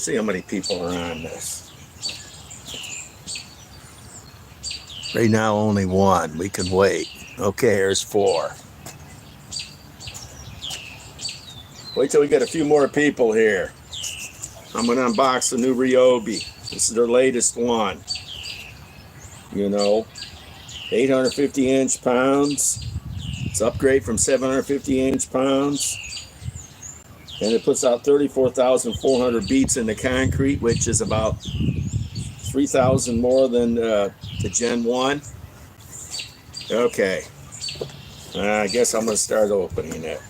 See how many people are on this. Right now, only one. We can wait. Okay, here's 4. Wait till we get a few more people here. I'm going to unbox the new Ryobi. This is their latest one. You know, 850 inch-pounds. It's upgrade from 750 inch-pounds. And it puts out 34,400 beats in the concrete, which is about 3,000 more than the Gen 1. Okay. I guess I'm going to start opening it.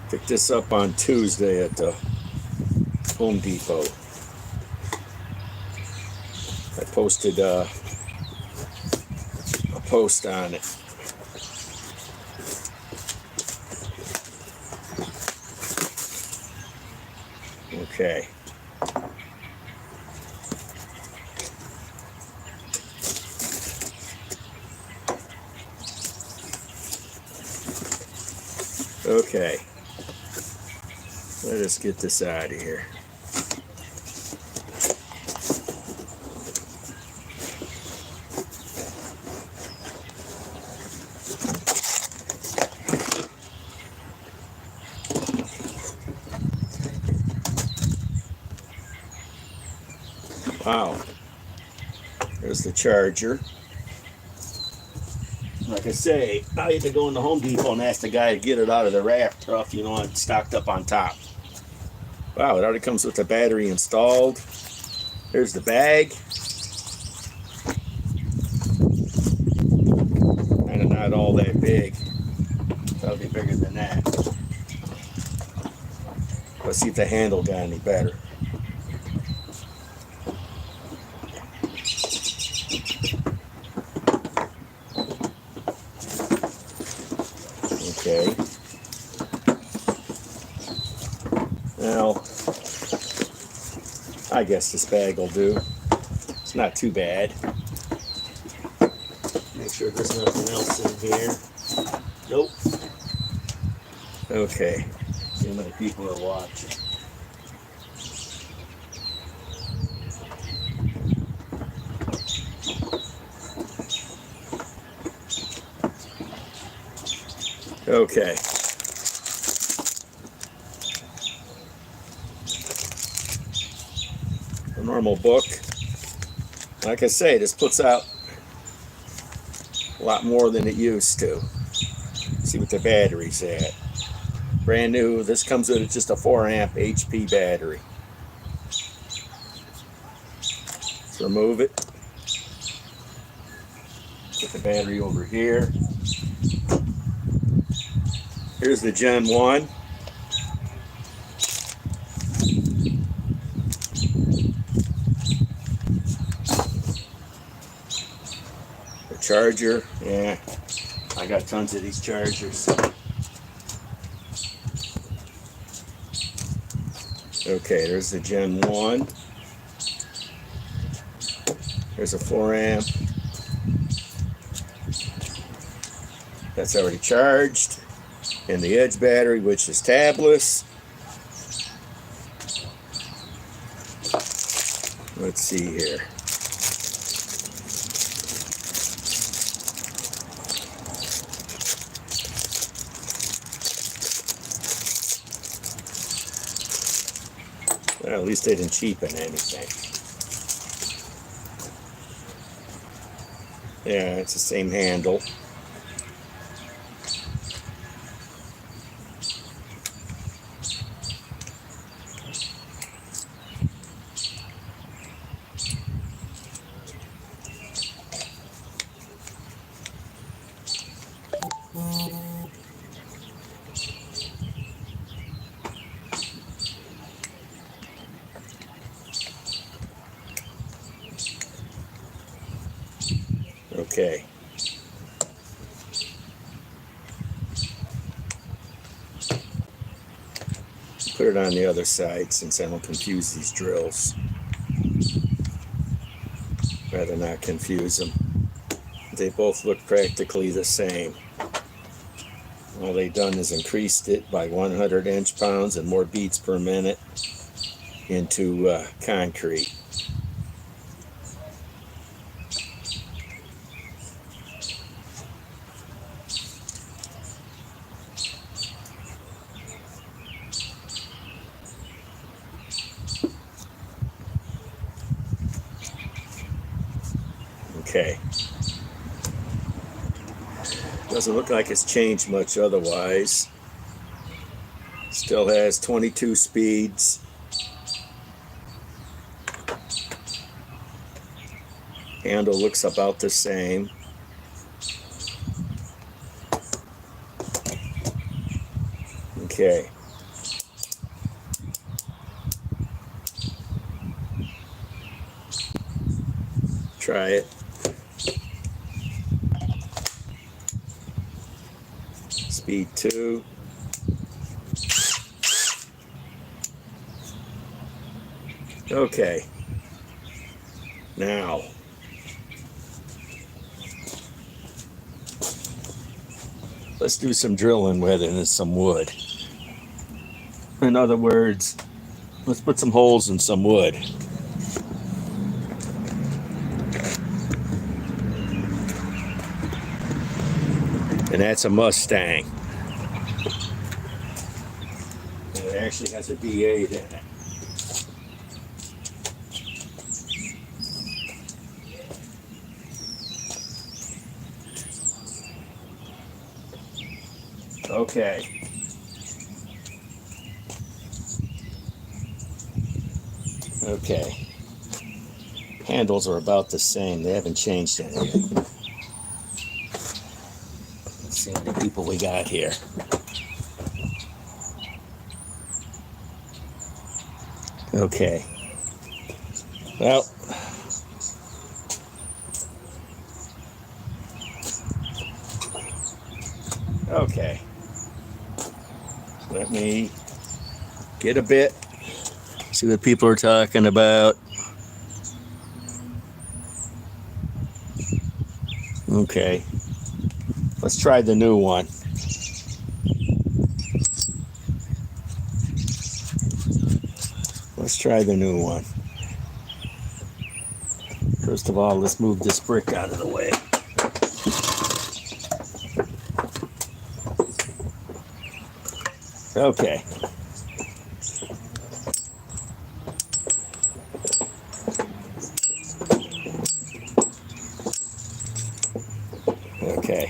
Picked this up on Tuesday at the Home Depot. I posted a post on it. Okay. Okay. Let us get this out of here. Wow. There's the charger. Like I say, I had to go in the Home Depot and ask the guy to get it out of the rack tough, you know, and stocked up on top. Wow, it already comes with the battery installed. There's the bag. Kind of not all that big. That'll be bigger than that. Let's see if the handle got any better. Okay. Now, I guess this bag will do. It's not too bad. Make sure there's nothing else in here. Nope. Okay. See how many people are watching. Okay. A normal book. Like I say, this puts out a lot more than it used to. See what the battery's at. Brand new. This comes with just a 4 amp HP battery. Let's remove it. Put the battery over here. Here's the Gen 1. The charger, yeah, I got tons of these chargers. Okay, there's the Gen 1. There's a 4 amp. That's already charged. And the Edge battery, which is tabless. Let's see here. Well, at least they didn't cheapen anything. Yeah, it's the same handle. Okay. Put put it on the other side since I don't confuse these drills. Rather not confuse them. They both look practically the same. All they've done is increased it by 100 inch-pounds and more beats per minute into concrete. Okay. Doesn't look like it's changed much otherwise. Still has 22 speeds. Handle looks about the same. Okay. Try it. Speed 2. Okay. Now, let's do some drilling with it and some wood. In other words, let's put some holes in some wood. And that's a Mustang. And it actually has a V8 in it. Okay. Okay. Handles are about the same. They haven't changed any. Let's see how many people we got here. Okay. Well, okay. Let me get a bit, see what people are talking about. Okay. Let's try the new one. Let's try the new one. First of all, let's move this brick out of the way. Okay. Okay.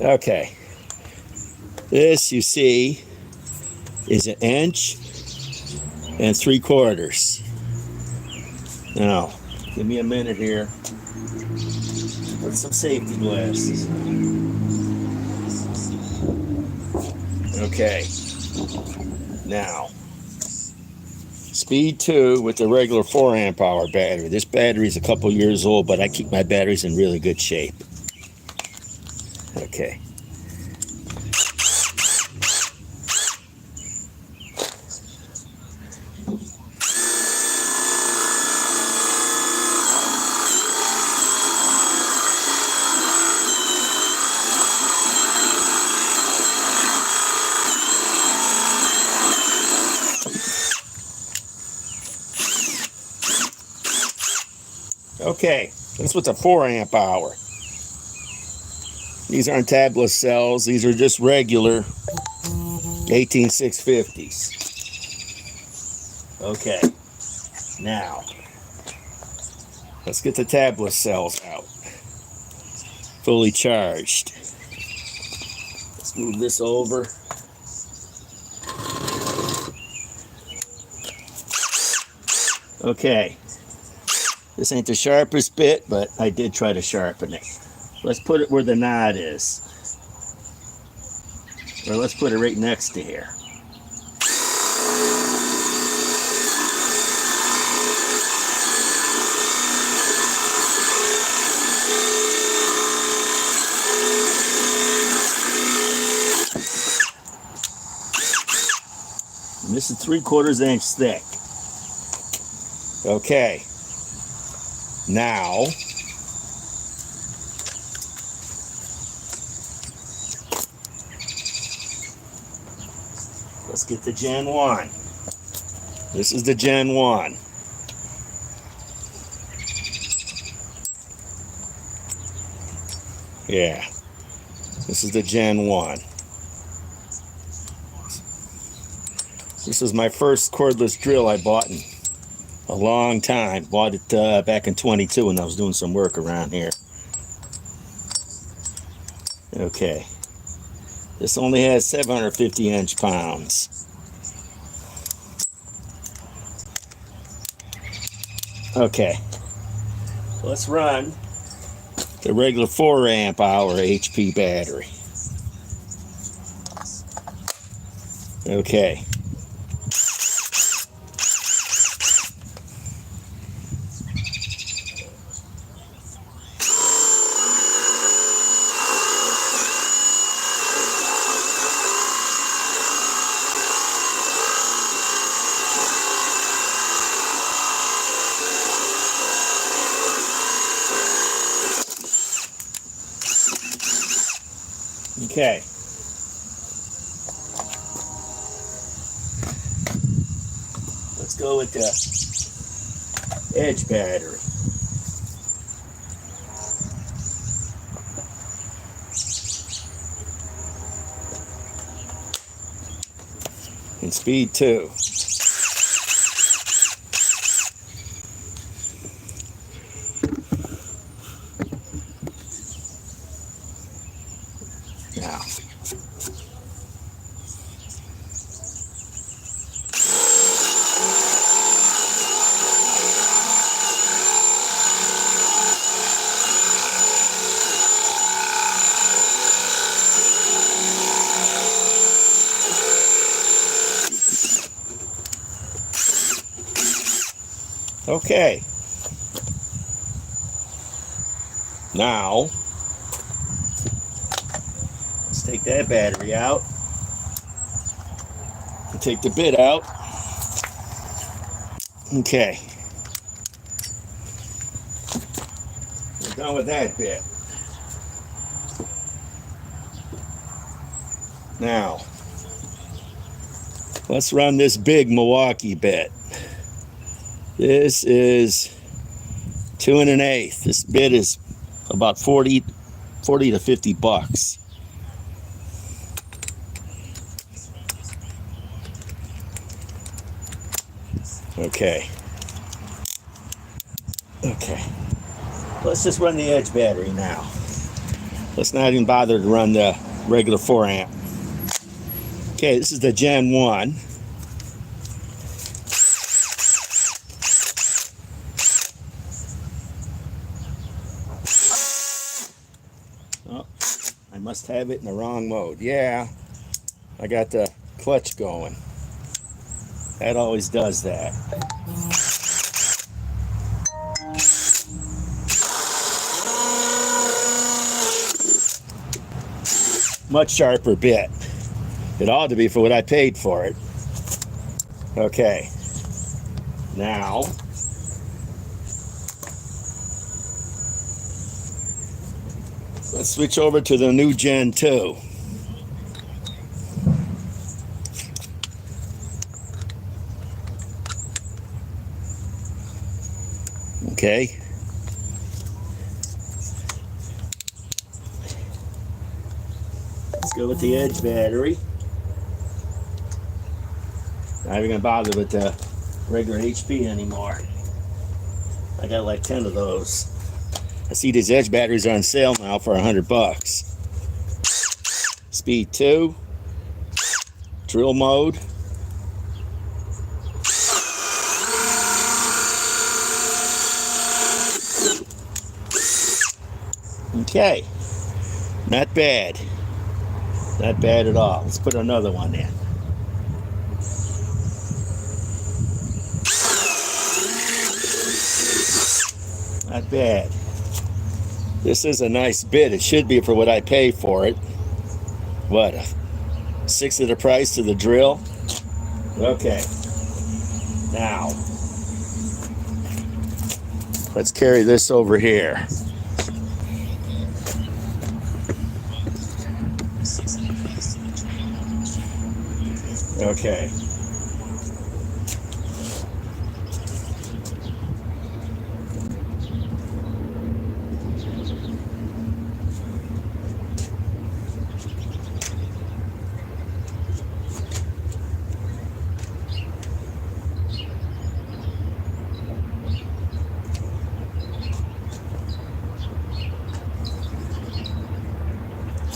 Okay. This, you see, is 1 3/4 inches. Now, give me a minute here. Put some safety glasses. Okay. Now, speed 2 with the regular 4 amp-hour battery. This battery is a couple years old, but I keep my batteries in really good shape. Okay. Okay, this was a 4 amp-hour. These aren't tablet cells. These are just regular 18650s. Okay, now let's get the tablet cells out. Fully charged. Let's move this over. Okay. This ain't the sharpest bit, but I did try to sharpen it. Let's put it where the knot is. Or let's put it right next to here. And this is 3/4 inch thick. Okay. Now, let's get the Gen 1. This is the Gen 1. Yeah. This is the Gen 1. This is my first cordless drill I bought in a long time. Bought it back in 22 when I was doing some work around here. Okay. This only has 750 inch-pounds. Okay. Let's run the regular 4 amp hour HP battery. Okay. Okay. Let's go with the edge battery. And speed 2. Now. Okay. Now, let's take that battery out. And take the bit out. Okay. We're done with that bit. Now, let's run this big Milwaukee bit. This is 2 1/8. This bit is about 40 to 50 bucks. Okay. Okay. Let's just run the edge battery now. Let's not even bother to run the regular 4 amp. Okay, this is the Gen 1. Oh, I must have it in the wrong mode. Yeah, I got the clutch going. That always does that. Much sharper bit. It ought to be for what I paid for it. Okay. Now, let's switch over to the new Gen 2. Okay. Let's go with the edge battery. Not even gonna bother with the regular HP anymore. I got like 10 of those. I see these edge batteries are on sale now for $100. Speed 2. Drill mode. Okay. Not bad. Not bad at all. Let's put another one in. Not bad. This is a nice bit. It should be for what I pay for it. What, 1/6 of the price of the drill? Okay. Now, let's carry this over here. Okay.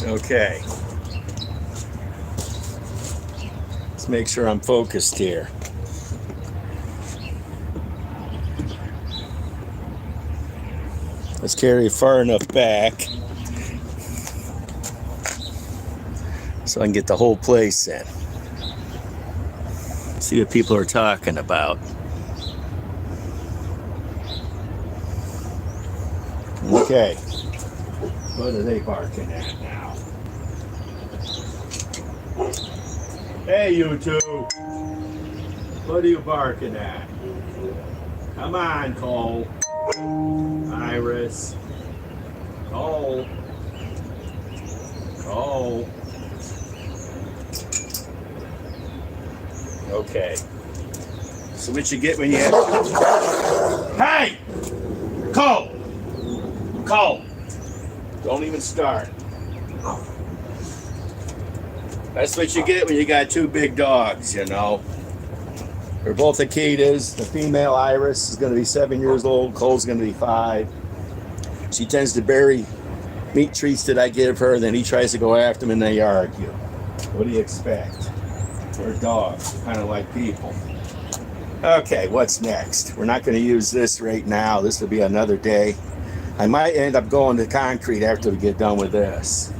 Okay. Let's make sure I'm focused here. Let's carry it far enough back so I can get the whole place in. See what people are talking about. Okay. What are they barking at now? Hey, you two. What are you barking at? Come on, Cole. Iris. Cole. Cole. Okay. So what you get when you have... Hey! Cole! Cole! Don't even start. That's what you get when you got two big dogs, you know. They're both Akitas. The female Iris is going to be 7 years old. Cole's going to be 5. She tends to bury meat treats that I give her. Then he tries to go after them and they argue. What do you expect? They're dogs. They're kind of like people. Okay, what's next? We're not going to use this right now. This will be another day. I might end up going to concrete after we get done with this.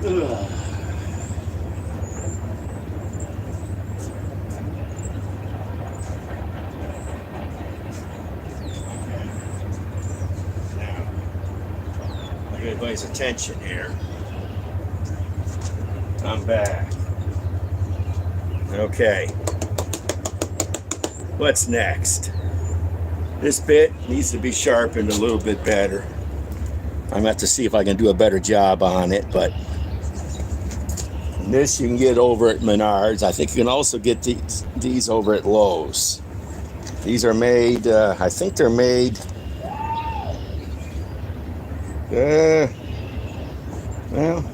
Ugh. Everybody's attention here. I'm back. Okay. What's next? This bit needs to be sharpened a little bit better. I'm gonna have to see if I can do a better job on it, but this you can get over at Menards. I think you can also get these over at Lowe's. These are made, I think they're made well,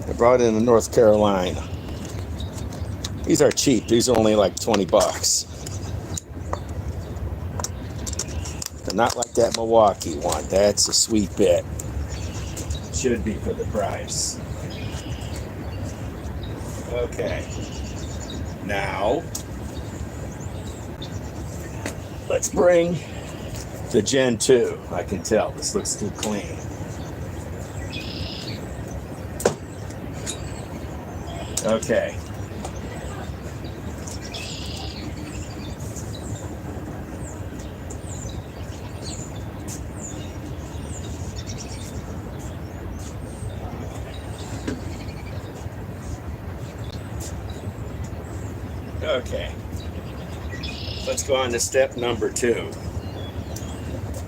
I brought in North Carolina. These are cheap. These are only like 20 bucks. They're not like that Milwaukee one. That's a sweet bit. Should be for the price. Okay. Now, let's bring the Gen 2. I can tell this looks too clean. Okay. Okay. Let's go on to step number 2.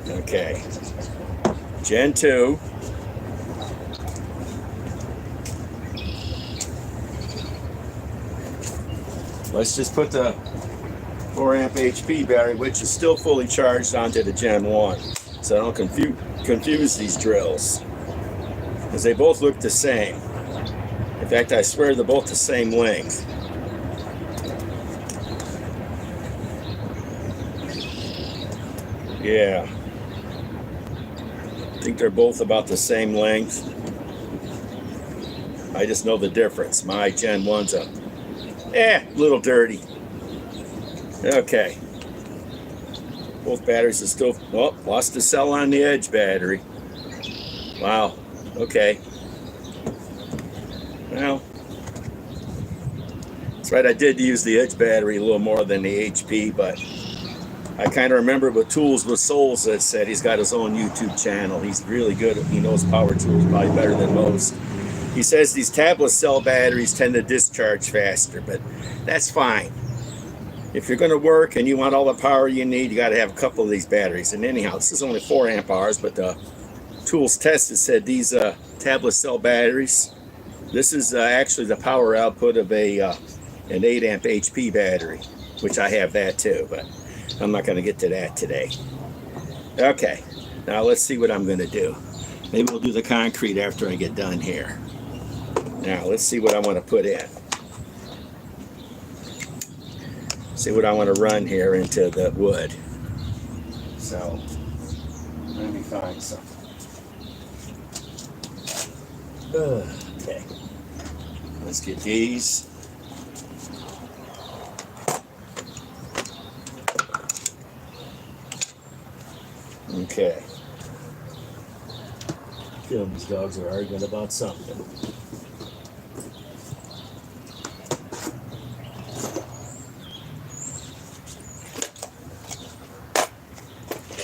Okay. Gen 2. Let's just put the 4 amp HP battery, which is still fully charged, onto the Gen 1. So I don't confuse these drills. Because they both look the same. In fact, I swear they're both the same length. Yeah. I think they're both about the same length. I just know the difference. My Gen 1's a little dirty. Okay. Both batteries are still, oh, lost the cell on the edge battery. Wow. Okay. Well, that's right. I did use the edge battery a little more than the HP, but I kind of remember with Tools with Souls that said he's got his own YouTube channel. He's really good. He knows power tools probably better than most. He says these tablet cell batteries tend to discharge faster, but that's fine. If you're going to work and you want all the power you need, you got to have a couple of these batteries. And anyhow, this is only 4 amp hours, but the tools tested said these tablet cell batteries, this is actually the power output of an 8 amp HP battery, which I have that too, but I'm not going to get to that today. Okay, now let's see what I'm going to do. Maybe we'll do the concrete after I get done here. Now let's see what I want to put in. See what I want to run here into the wood. So let me find some. Okay, let's get these. Okay. These dogs are arguing about something.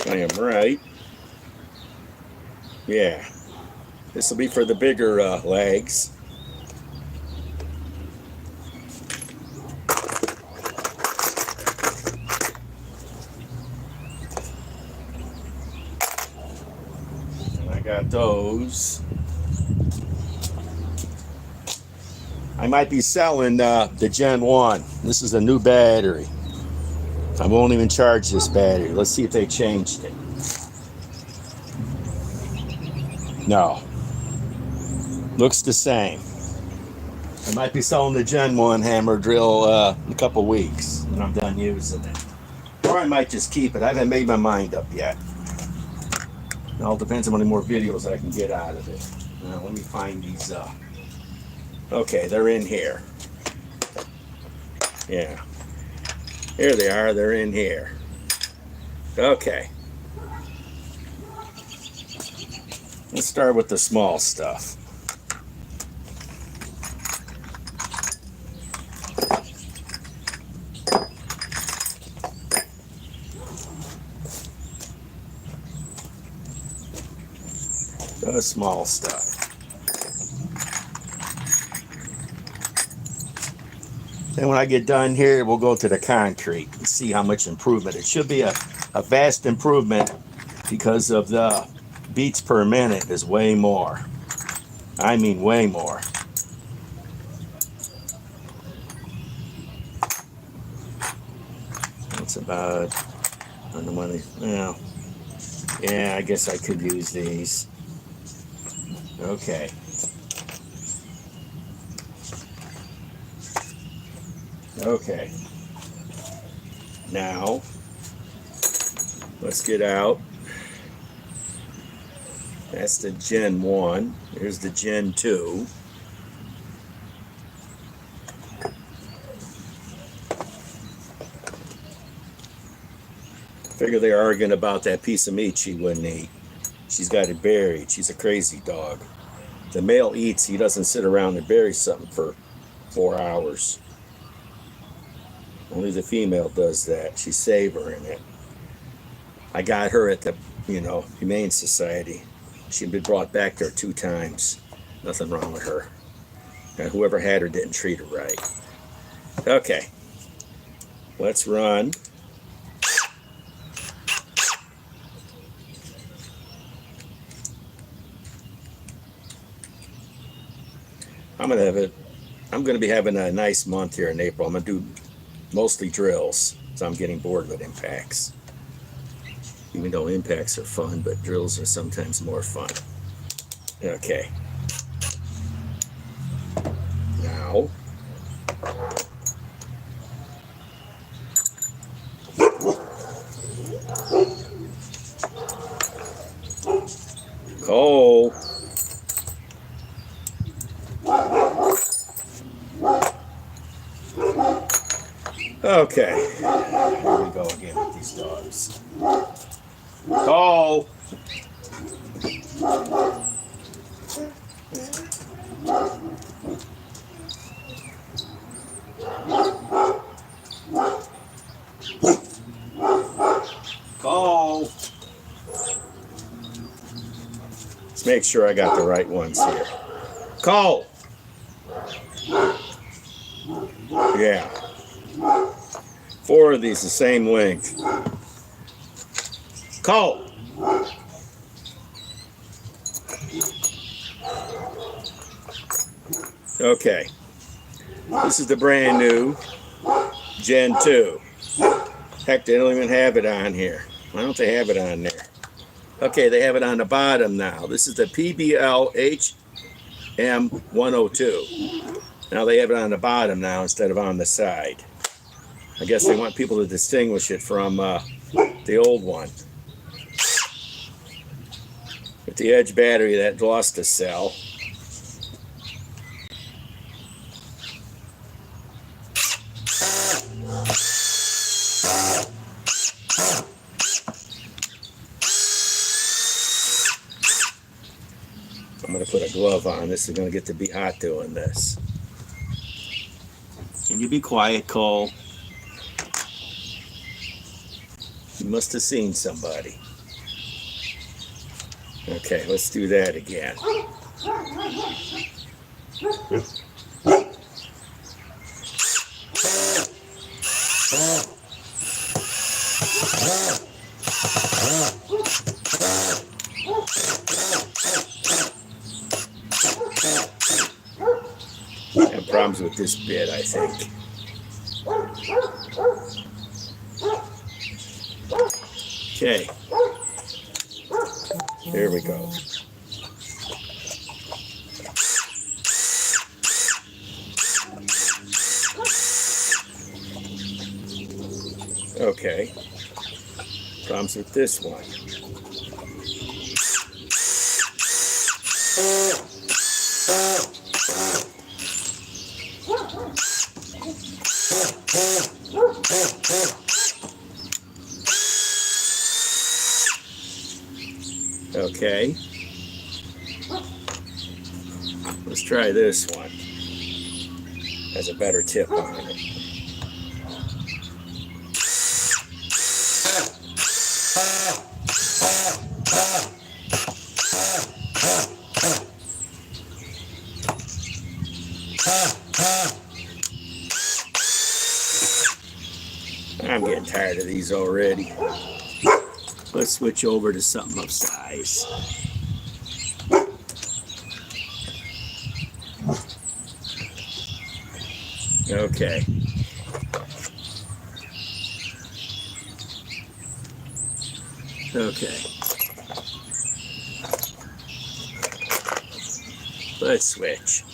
I am right. Yeah. This will be for the bigger legs. And I got those. I might be selling the Gen 1. This is a new battery. I won't even charge this battery. Let's see if they changed it. No. Looks the same. I might be selling the Gen 1 hammer drill in a couple weeks when I'm done using it. Or I might just keep it. I haven't made my mind up yet. It all depends on how many more videos I can get out of it. Now, let me find these. Okay, they're in here. Yeah. Here they are. They're in here. Okay. Let's start with the small stuff. The small stuff. Then when I get done here, we'll go to the concrete and see how much improvement. It should be a vast improvement because of the beats per minute is way more. I mean way more. That's about, I don't know money. Well, yeah, I guess I could use these. Okay. Okay. Now, let's get out. That's the Gen 1. Here's the Gen 2. Figure they're arguing about that piece of meat she wouldn't eat. She's got it buried. She's a crazy dog. The male eats. He doesn't sit around and bury something for 4 hours. Only the female does that. She's savoring it. I got her at the, Humane Society. She'd been brought back there 2 times. Nothing wrong with her. Now, whoever had her didn't treat her right. Okay. Let's run. I'm gonna be having a nice month here in April. I'm gonna do mostly drills, so I'm getting bored with impacts. Even though impacts are fun, but drills are sometimes more fun. Okay. Now, Cole. Okay, here we go again with these dogs. Cole! Cole! Let's make sure I got the right ones here. Cole. Yeah. 4 of these the same length. Cole. Okay. This is the brand new Gen 2. Heck, they don't even have it on here. Why don't they have it on there? Okay, they have it on the bottom now. This is the PBL HM102. Now they have it on the bottom now instead of on the side. I guess they want people to distinguish it from the old one. With the edge battery that lost a cell. I'm going to put a glove on. This is going to get to be hot doing this. Can you be quiet, Cole? You must have seen somebody. Okay, let's do that again. I have problems with this bit, I think. Okay. There we go. Okay. Problems with this one. Okay. Let's try this one. Has a better tip on it. I'm getting tired of these already. Let's switch over to something of size. Okay. Okay. Let's switch.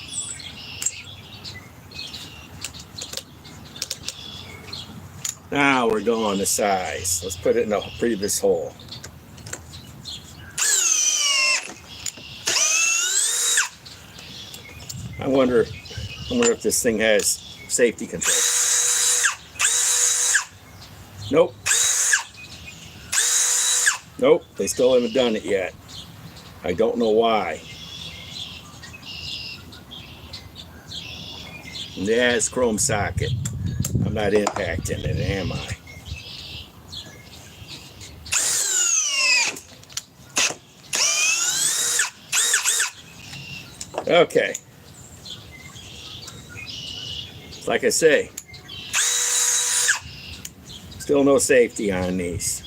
Now we're going to size. Let's put it in the previous hole. I wonder if this thing has safety control. Nope. Nope, they still haven't done it yet. I don't know why. Yeah, it's chrome socket. I'm not impacting it, am I? Okay. Like I say, still no safety on these.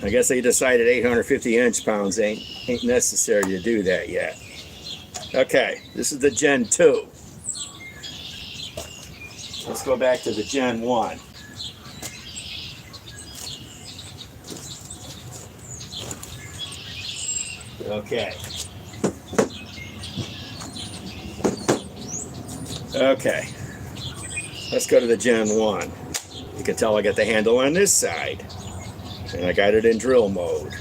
I guess they decided 850 inch-pounds ain't necessary to do that yet. Okay, this is the Gen 2. Let's go back to the Gen 1. Okay. Okay. Let's go to the Gen 1. You can tell I got the handle on this side. And I got it in drill mode.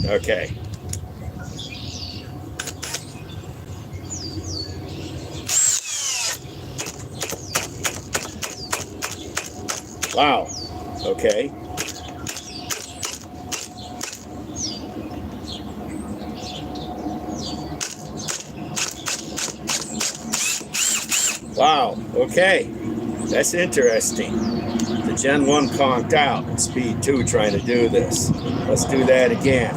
Okay. Wow. Okay. Wow, okay. That's interesting. The Gen 1 conked out at speed 2 trying to do this. Let's do that again.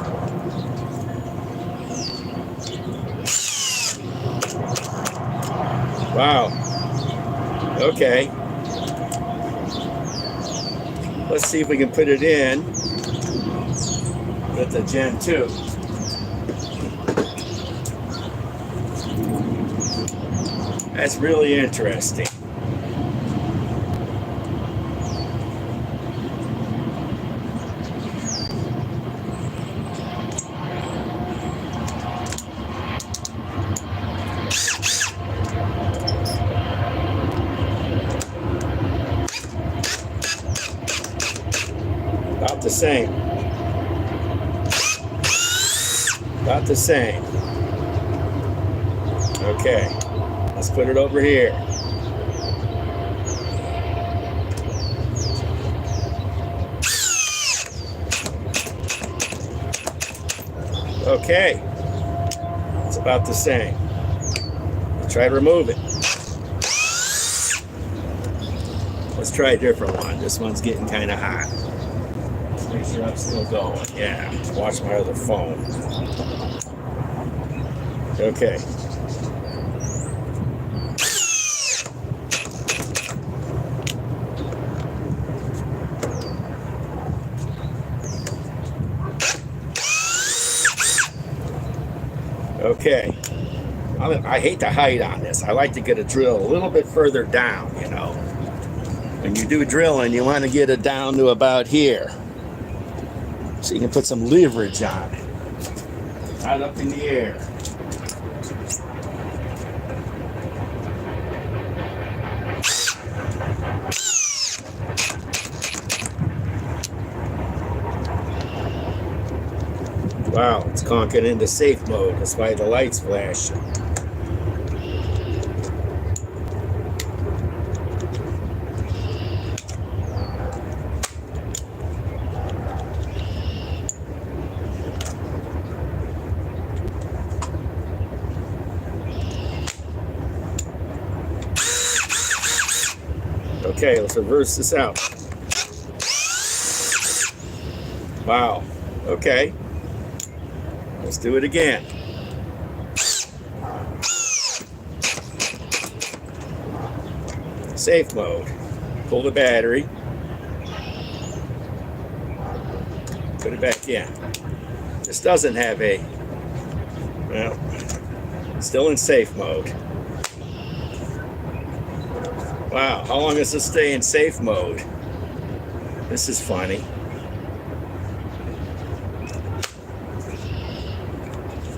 Wow. Okay. Let's see if we can put it in with the Gen 2. That's really interesting. About the same. About the same. Okay. Let's put it over here. Okay. It's about the same. Try to remove it. Let's try a different one. This one's getting kind of hot. Let's make sure I'm still going. Yeah. Watch my other phone. Okay. Okay. I hate the height on this. I like to get a drill a little bit further down, you know. When you do drilling, you want to get it down to about here. So you can put some leverage on it. Not up in the air. Wow, it's conking into safe mode. That's why the light's flashing. Okay, let's reverse this out. Wow, okay. Let's do it again. Safe mode. Pull the battery. Put it back in. This doesn't have a, well, still in safe mode. Wow, how long does this stay in safe mode? This is funny.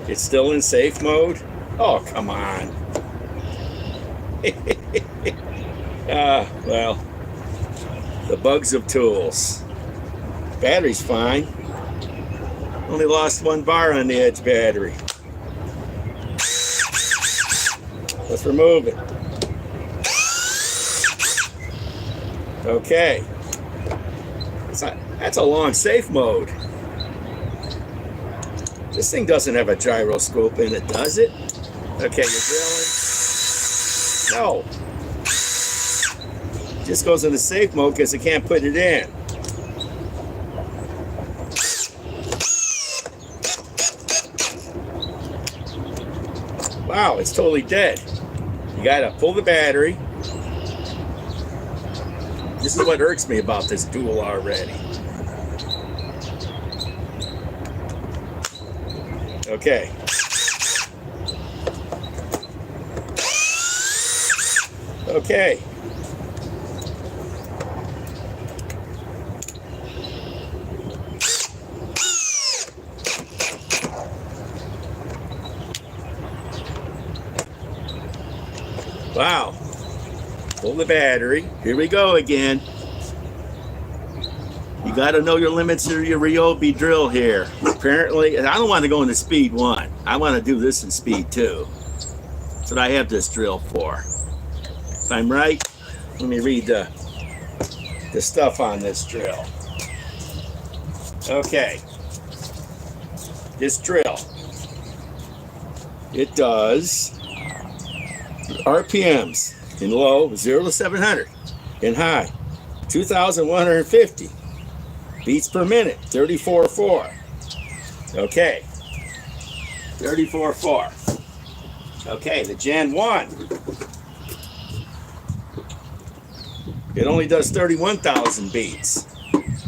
It's still in safe mode? Oh, come on. Well, the bugs of tools. Battery's fine. Only lost 1 bar on the edge battery. Let's remove it. Okay. That's a long safe mode. This thing doesn't have a gyroscope in it, does it? Okay, you're drilling. No. It just goes into safe mode because it can't put it in. Wow, it's totally dead. You gotta pull the battery. This is what irks me about this duel already. Okay. Okay. Wow. Pull the battery. Here we go again. You got to know your limits of your Ryobi drill here. Apparently, I don't want to go into speed 1. I want to do this in speed 2. That's what I have this drill for. If I'm right, let me read the stuff on this drill. Okay. This drill. It does RPMs In low, 0 to 700. In high, 2,150 beats per minute, 34.4. Okay, 34.4. Okay, the Gen 1. It only does 31,000 beats.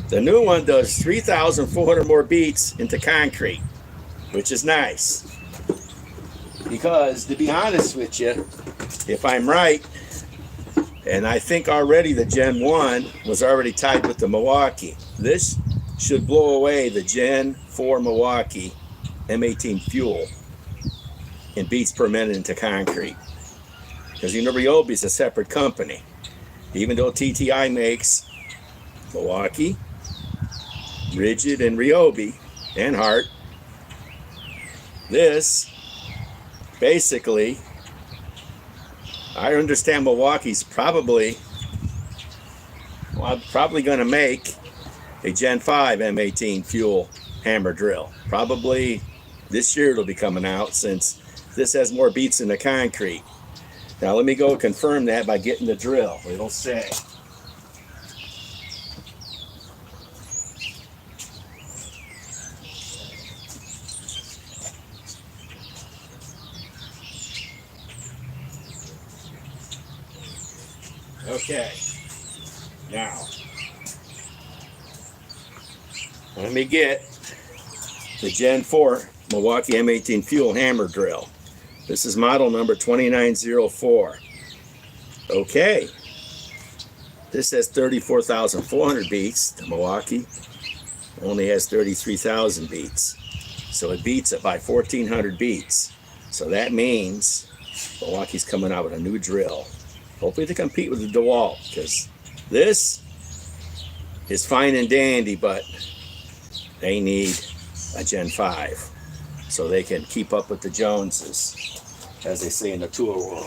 The new one does 3,400 more beats into concrete, which is nice. Because, to be honest with you, if I'm right, and I think already the Gen 1 was already tied with the Milwaukee. This should blow away the Gen 4 Milwaukee M18 fuel in beats per minute into concrete. Because you know, Ryobi is a separate company. Even though TTI makes Milwaukee, Rigid, and Ryobi, and Hart, this basically, I understand Milwaukee's probably going to make a Gen 5 M18 fuel hammer drill. Probably this year it'll be coming out, since this has more beats in the concrete. Now let me go confirm that by getting the drill. It'll say. Okay, now let me get the Gen 4 Milwaukee M18 fuel hammer drill. This is model number 2904. Okay, this has 34,400 beats. The Milwaukee only has 33,000 beats, so it beats it by 1,400 beats. So that means Milwaukee's coming out with a new drill. Hopefully to compete with the DeWalt, because this is fine and dandy, but they need a Gen 5 so they can keep up with the Joneses, as they say in the tour world.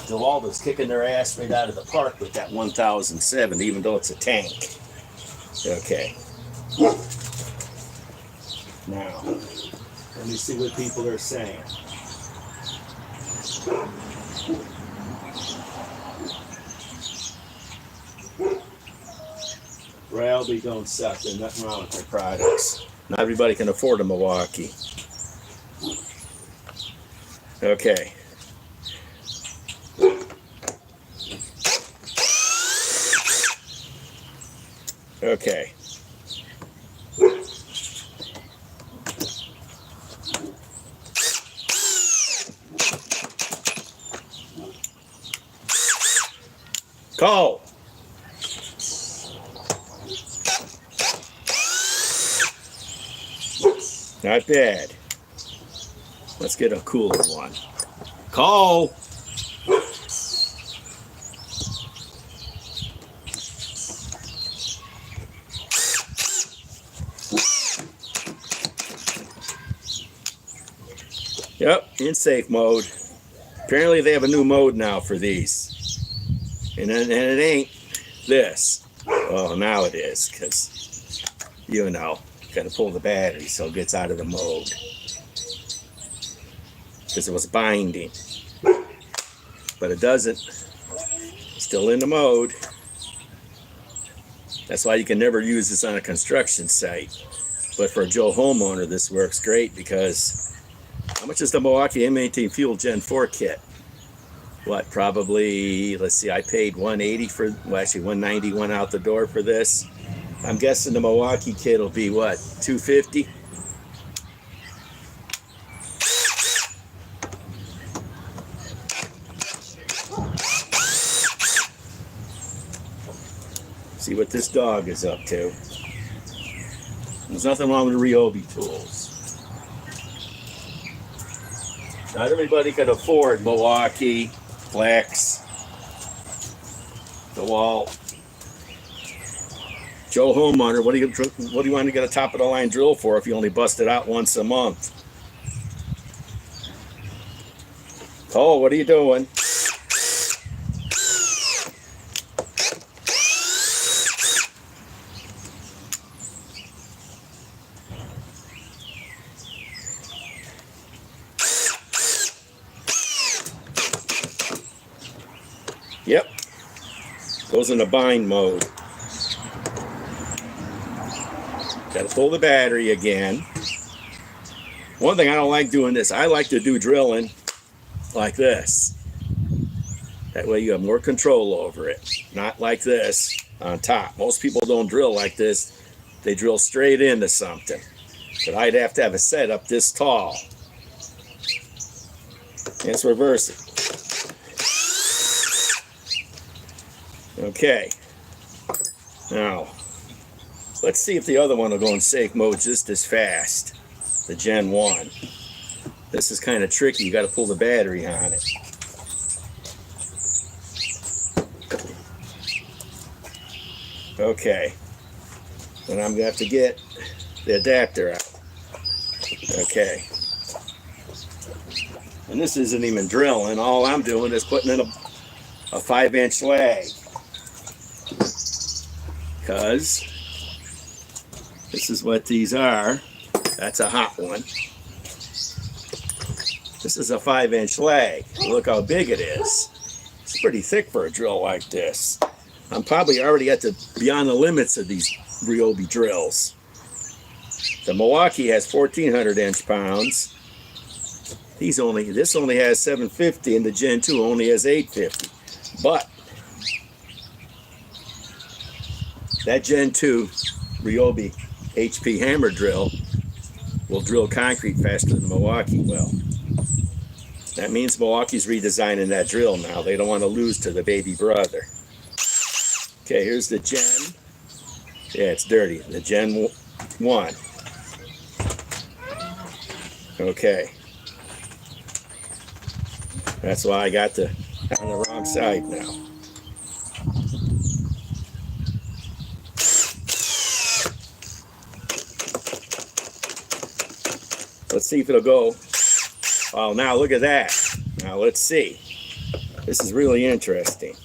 DeWalt is kicking their ass right out of the park with that 1007, even though it's a tank. Okay. Now, let me see what people are saying. Ryobi don't suck. There's nothing wrong with their products. Not everybody can afford a Milwaukee. Okay. Okay. Call. Not bad. Let's get a cooler one. Call. Yep, in safe mode. Apparently they have a new mode now for these. And it ain't this. Oh, now it is, because, you know, got to pull the battery so it gets out of the mode, because it was binding, but it doesn't. It's still in the mode. That's why you can never use this on a construction site, but for a Joe homeowner this works great. Because how much is the Milwaukee M18 fuel Gen 4 kit? What, probably, let's see, I paid $180 for, well, actually $191 out the door for this. I'm guessing the Milwaukee kit will be what, $250? See what this dog is up to. There's nothing wrong with Ryobi tools. Not everybody can afford Milwaukee, Flex, DeWalt. Joe homeowner, what do you want to get a top of the line drill for if you only bust it out once a month? Oh, what are you doing? Yep, goes into bind mode. Got to pull the battery again. One thing I don't like doing this, I like to do drilling like this. That way you have more control over it. Not like this on top. Most people don't drill like this. They drill straight into something. But I'd have to have a setup this tall. Let's reverse it. Okay. Now, let's see if the other one will go in safe mode just as fast. The Gen 1. This is kind of tricky. You got to pull the battery on it. Okay. And I'm going to have to get the adapter out. Okay. And this isn't even drilling. All I'm doing is putting in a 5-inch lag. Because this is what these are. That's a hot one. This is a 5-inch lag. Look how big it is. It's pretty thick for a drill like this. I'm probably already at the beyond the limits of these Ryobi drills. The Milwaukee has 1,400 inch-pounds. This only has 750, and the Gen 2 only has 850. But that Gen 2 Ryobi HP hammer drill will drill concrete faster than Milwaukee will. That means Milwaukee's redesigning that drill now. They don't want to lose to the baby brother. Okay, here's the Gen. Yeah, it's dirty. The Gen 1. Okay. That's why I got on the wrong side now. Let's see if it'll go. Oh, now look at that. Now let's see. This is really interesting.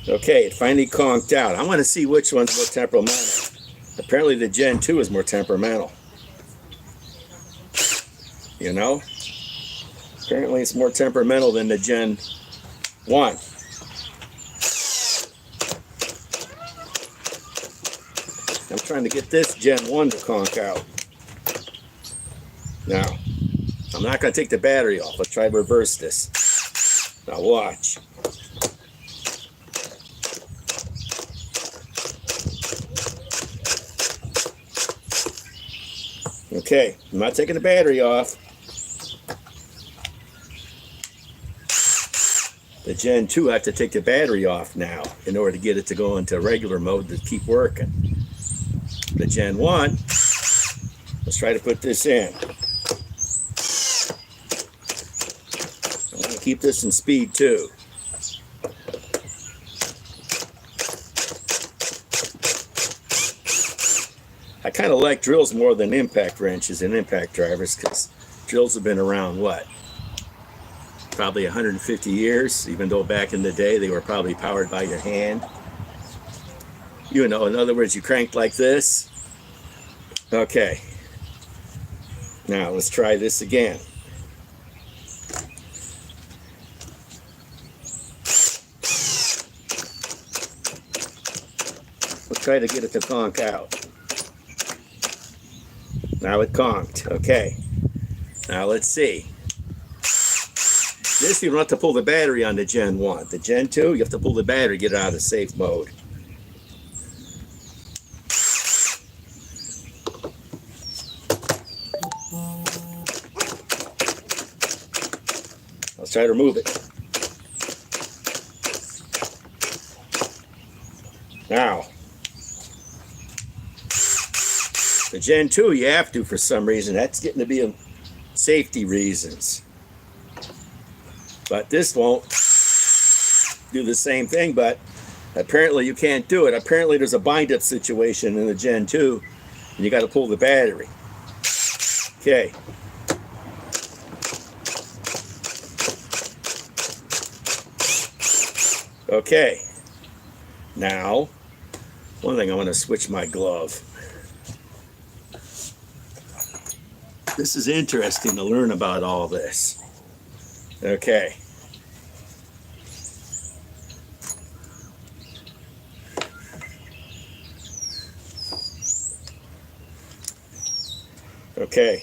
Okay, it finally conked out. I want to see which one's more temperamental. Apparently the Gen 2 is more temperamental. You know? Apparently it's more temperamental than the Gen 1. I'm trying to get this Gen 1 to conk out. Now, I'm not going to take the battery off. Let's try to reverse this. Now watch. Okay, I'm not taking the battery off. The Gen 2, I have to take the battery off now in order to get it to go into regular mode to keep working. The Gen 1, let's try to put this in. I want to keep this in speed too. I kind of like drills more than impact wrenches and impact drivers because drills have been around, what? Probably 150 years, even though back in the day they were probably powered by your hand. You know, in other words, you cranked like this. Okay. Now let's try this again. Let's try to get it to conk out. Now it conked. Okay. Now let's see. This, you don't have to pull the battery on the Gen 1. The Gen 2, you have to pull the battery, get it out of safe mode. Let's try to remove it. Now, the Gen 2 you have to for some reason. That's getting to be safety reasons. But this won't do the same thing, but apparently you can't do it. Apparently there's a bind-up situation in the Gen 2, and you got to pull the battery. Okay. Okay. Now, one thing, I want to switch my glove. This is interesting to learn about all this. Okay. Okay.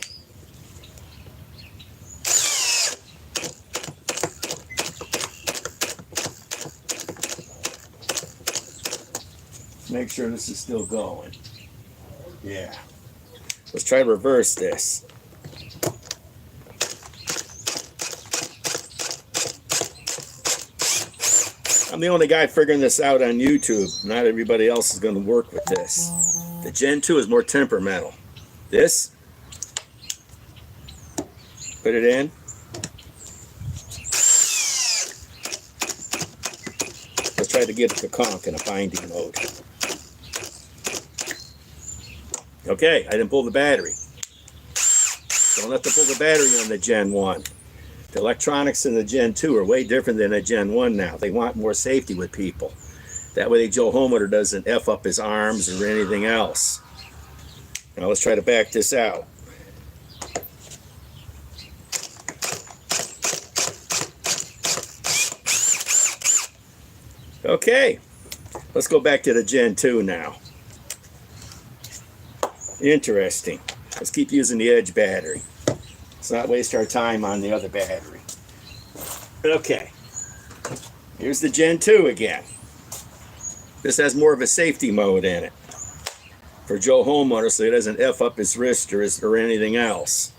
Make sure this is still going. Yeah. Let's try to reverse this. I'm the only guy figuring this out on YouTube. Not everybody else is going to work with this. The Gen 2 is more temperamental. This, put it in. Let's try to get the conch in a binding mode. Okay, I didn't pull the battery. Don't have to pull the battery on the Gen 1. The electronics in the Gen 2 are way different than the Gen 1 now. They want more safety with people. That way the Joe homeowner doesn't F up his arms or anything else. Now let's try to back this out. Okay, let's go back to the Gen 2 now. Interesting. Let's keep using the Edge battery. Let's not waste our time on the other battery. Okay, here's the Gen 2 again. This has more of a safety mode in it for Joe homeowner, so he doesn't F up his wrist or anything else.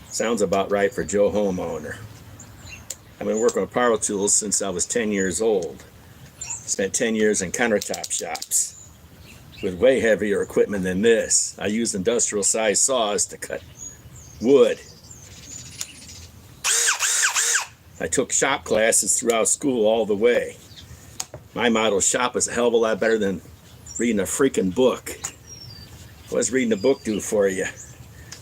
Sounds about right for Joe homeowner. I've been working with power tools since I was 10 years old. Spent 10 years in countertop shops with way heavier equipment than this. I used industrial size saws to cut wood. I took shop classes throughout school all the way. My model shop is a hell of a lot better than reading a freaking book. What's reading a book do for you?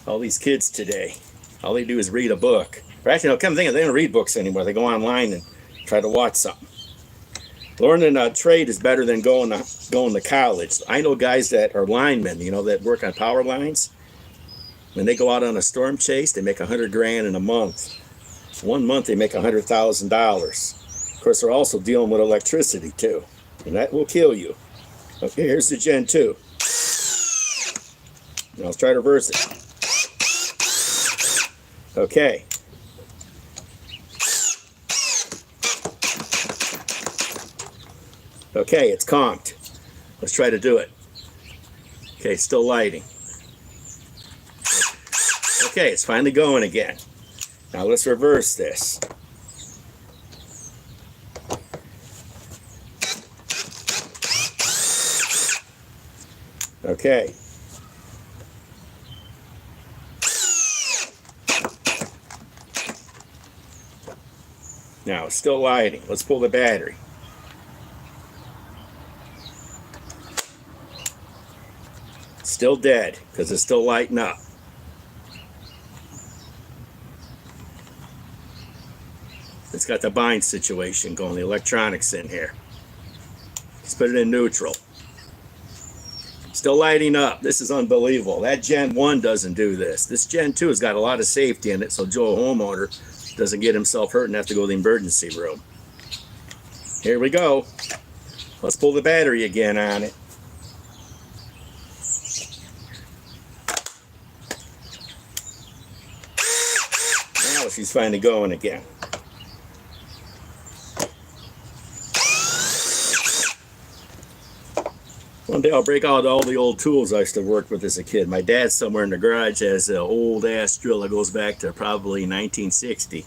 All these kids today, all they do is read a book. Or actually, no, come to think of it, they don't read books anymore. They go online and try to watch something. Learning a trade is better than going to college. I know guys that are linemen, you know, that work on power lines. When they go out on a storm chase, they make $100,000 in a month. 1 month, they make $100,000. Of course, they're also dealing with electricity too, and that will kill you. Okay, here's the Gen 2. Now let's try to reverse it. Okay. Okay, it's conked. Let's try to do it. Okay, still lighting. Okay, it's finally going again. Now let's reverse this. Okay. Now it's still lighting. Let's pull the battery. Still dead because it's still lighting up. It's got the bind situation going, the electronics in here. Let's put it in neutral. Still lighting up. This is unbelievable. That Gen 1 doesn't do this. This Gen 2 has got a lot of safety in it, so Joe homeowner doesn't get himself hurt and have to go to the emergency room. Here we go. Let's pull the battery again on it. Now she's finally going again. One day I'll break out all the old tools I used to work with as a kid. My dad somewhere in the garage has an old ass drill that goes back to probably 1960.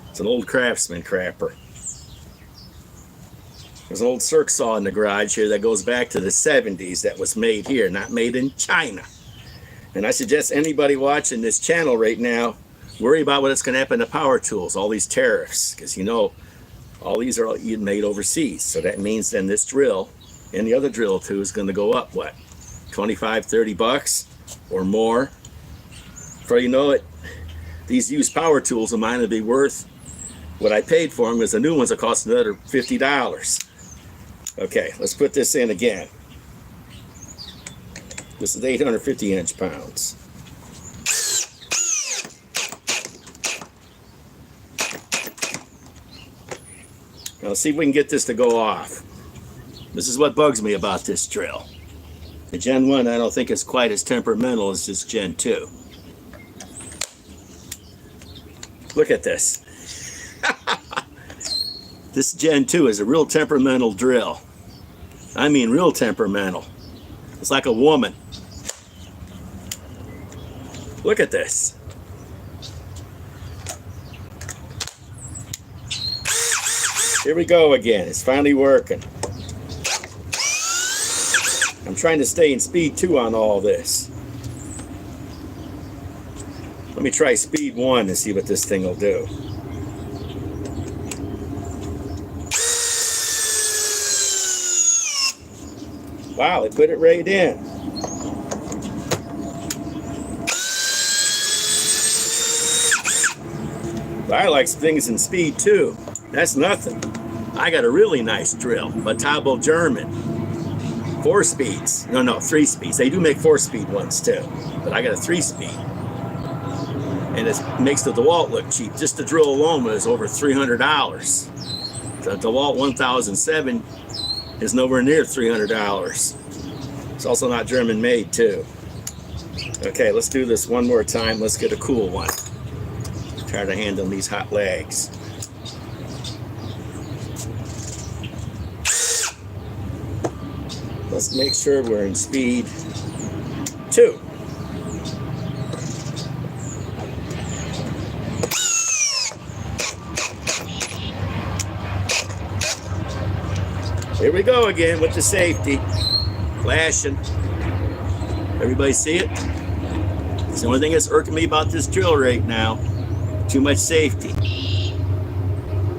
It's an old Craftsman crapper. There's an old circ saw in the garage here that goes back to the 70s that was made here, not made in China. And I suggest anybody watching this channel right now worry about what's going to happen to power tools, all these tariffs, because you know all these are made overseas. So that means then this drill and the other drill too is going to go up, what, 25, 30 bucks or more? Before you know it, these used power tools of mine will be worth what I paid for them, because the new ones will cost another $50. Okay, let's put this in again. This is 850 inch-pounds. Let's see if we can get this to go off. This is what bugs me about this drill. The Gen 1 I don't think is quite as temperamental as this Gen 2. Look at this. This Gen 2 is a real temperamental drill. I mean real temperamental. It's like a woman. Look at this. Here we go again. It's finally working. I'm trying to stay in speed 2 on all this. Let me try speed 1 and see what this thing will do. Wow, they put it right in. I like things in speed 2. That's nothing. I got a really nice drill, a Tabo German. 4 speeds. No, 3 speeds. They do make 4-speed ones too, but I got a 3-speed. And it makes the DeWalt look cheap. Just the drill alone was over $300. The DeWalt 1007 is nowhere near $300. It's also not German made too. Okay, let's do this one more time. Let's get a cool one. Try to handle these hot legs. Let's make sure we're in speed 2. Here we go again with the safety. Flashing. Everybody see it? It's the only thing that's irking me about this drill right now. Too much safety.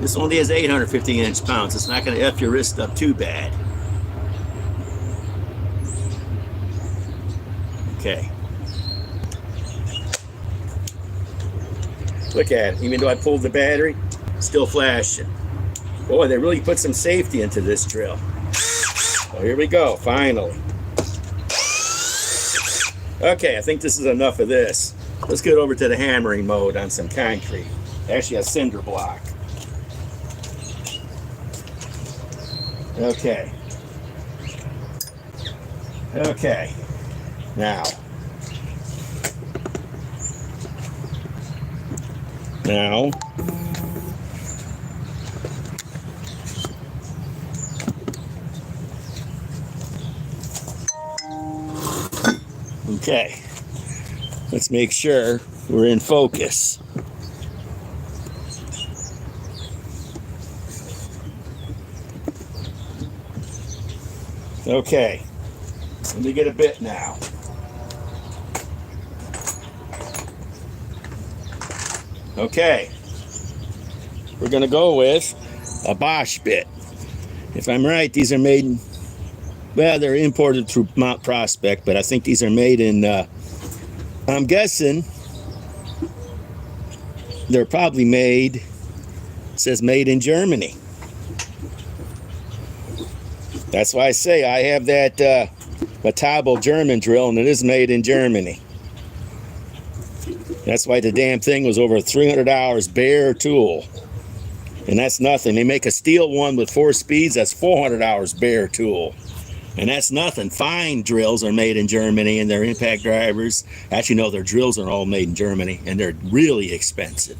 This only has 850 inch-pounds. It's not going to F your wrist up too bad. Okay. Look at it. Even though I pulled the battery, still flashing. Boy, they really put some safety into this drill. Oh, here we go, finally. Okay, I think this is enough of this. Let's get over to the hammering mode on some concrete. Actually, a cinder block. Okay. Okay. Now. Okay. Let's make sure we're in focus. Okay. Let me get a bit now. Okay. We're going to go with a Bosch bit. If I'm right, these are made in, well, they're imported through Mount Prospect, but I think these are made in, I'm guessing they're probably made, it says made in Germany. That's why I say I have that Tabo German drill, and it is made in Germany. That's why the damn thing was over $300 bare tool. And that's nothing. They make a steel one with 4 speeds, that's $400 bare tool. And that's nothing. Fine drills are made in Germany, and their impact drivers, actually no, their drills are all made in Germany, and they're really expensive.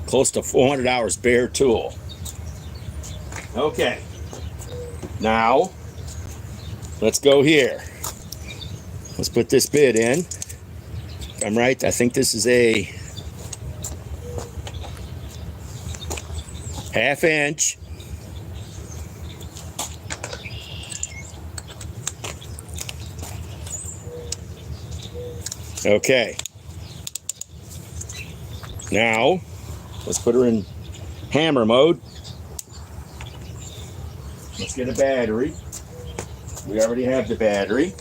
Close to $400 bare tool. Okay. Now, let's go here. Let's put this bit in. If I'm right, I think this is a 1/2 inch. Okay. Now, let's put her in hammer mode. Let's get a battery. We already have the battery.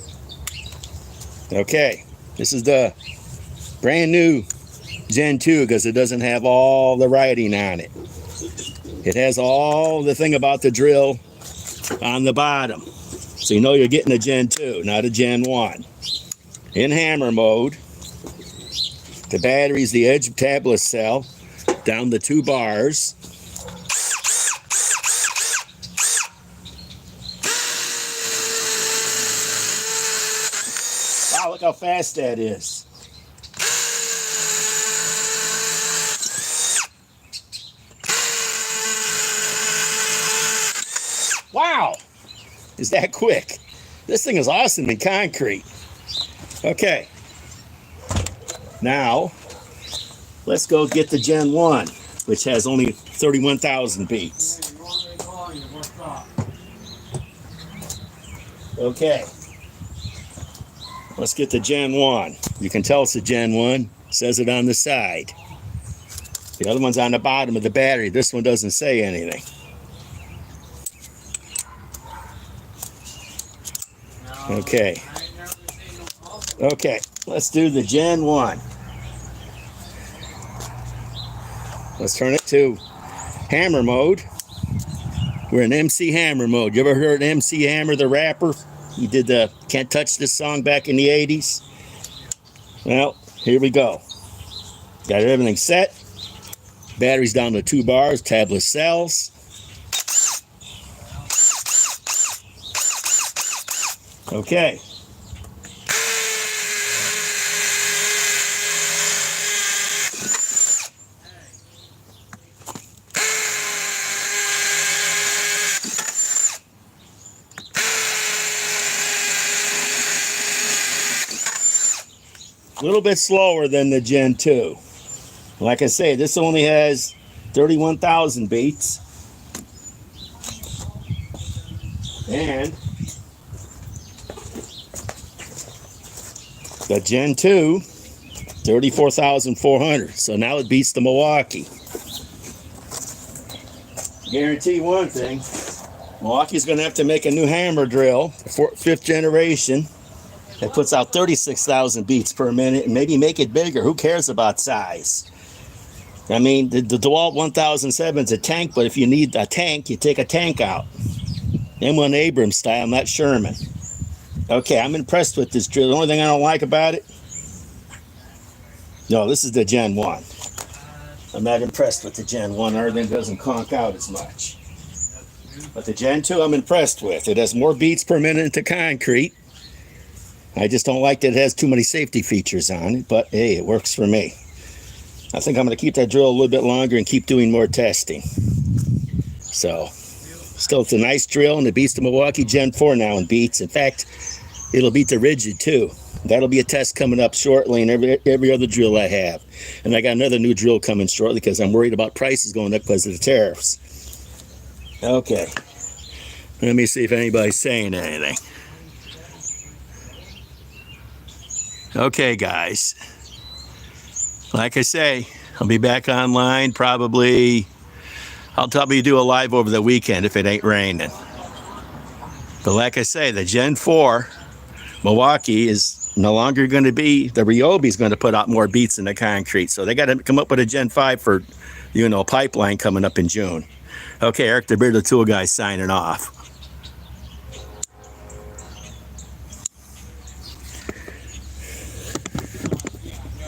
Okay. This is the brand new Gen 2 because it doesn't have all the writing on it. It has all the thing about the drill on the bottom. So you know you're getting a Gen 2, not a Gen 1. In hammer mode, the battery is the edge tabless cell down the 2 bars. Wow, look how fast that is. Wow, is that quick? This thing is awesome in concrete. Okay, now let's go get the Gen 1, which has only 31,000 beats. Okay, let's get the Gen 1. You can tell it's a Gen 1, it says it on the side. The other one's on the bottom of the battery. This one doesn't say anything. Okay. Okay, let's do the Gen 1. Let's turn it to hammer mode. We're in MC Hammer mode. You ever heard MC Hammer, the rapper? He did the Can't Touch This song back in the 80s. Well, here we go. Got everything set. Batteries down to 2 bars, tabless cells. Okay. A little bit slower than the Gen 2. Like I say, this only has 31,000 beats. And the Gen 2, 34,400. So now it beats the Milwaukee. Guarantee one thing, Milwaukee's going to have to make a new hammer drill, 5th generation, that puts out 36,000 beats per minute, and maybe make it bigger. Who cares about size? I mean, the DeWalt 1007 is a tank, but if you need a tank, you take a tank out. M1 Abrams style, not Sherman. Okay, I'm impressed with this drill. The only thing I don't like about it, no, this is the Gen 1. I'm not impressed with the Gen 1. Everything doesn't conk out as much. But the Gen 2 I'm impressed with. It has more beats per minute into concrete. I just don't like that it has too many safety features on it, but hey, it works for me. I think I'm going to keep that drill a little bit longer and keep doing more testing. So, still, it's a nice drill, and it beats the Milwaukee Gen 4 now in beats. In fact, it'll beat the Rigid too. That'll be a test coming up shortly, and every other drill I have. And I got another new drill coming shortly because I'm worried about prices going up because of the tariffs. Okay. Let me see if anybody's saying anything. Okay, guys. Like I say, I'll be back online probably. I'll probably do a live over the weekend if it ain't raining. But like I say, the Gen 4 Milwaukee is no longer going to be, the Ryobi is going to put out more beats in the concrete. So they got to come up with a Gen 5 for, pipeline coming up in June. Okay, Eric the Bearded Tool Guy signing off.